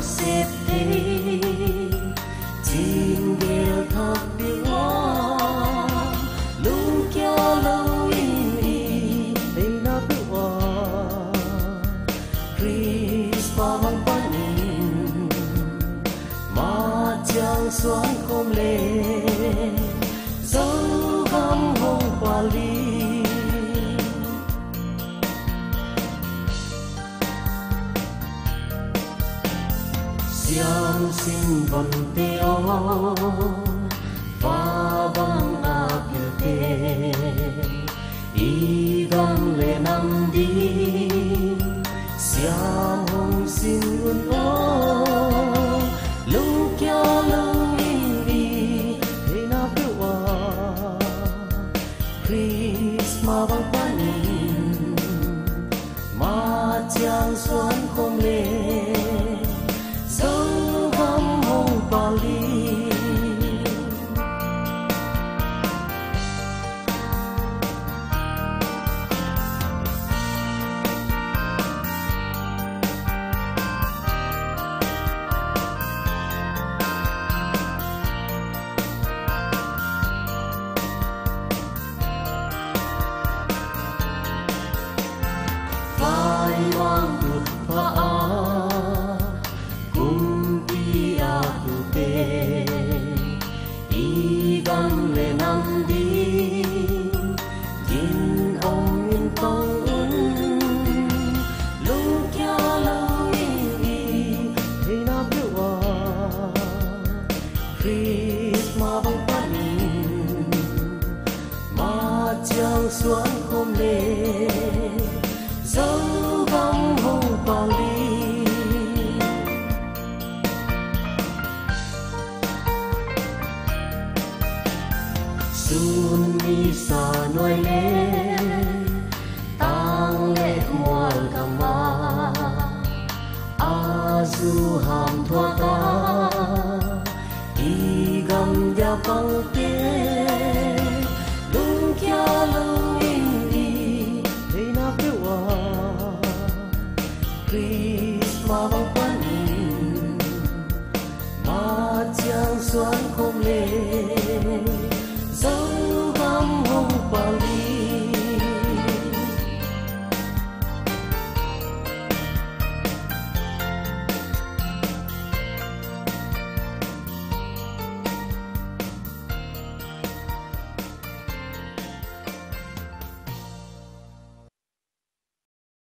xếp thế chín gheo thắp điệu hoa lưu kia lâu in đây là bữa hoa Christmas bằng bánh mà chẳng xoắn không lên dấu găm hồng qua ly Siang xin vần teo và bằng áp như thế ý gam lệ năm đi siang hồng xin ôn ố lưu kia lưu in đi thế nào biểu hòa Christmas bằng bánh mà chẳng xoắn không lên Xuân không lên dấu găm hồng qua ly xuân mi xa nuôi lên tang lệ muôn cam ma a du hàm thua ta y gam ya băng tê lung kia lâu Christmas bằng bánh mà chẳng xoắn không lên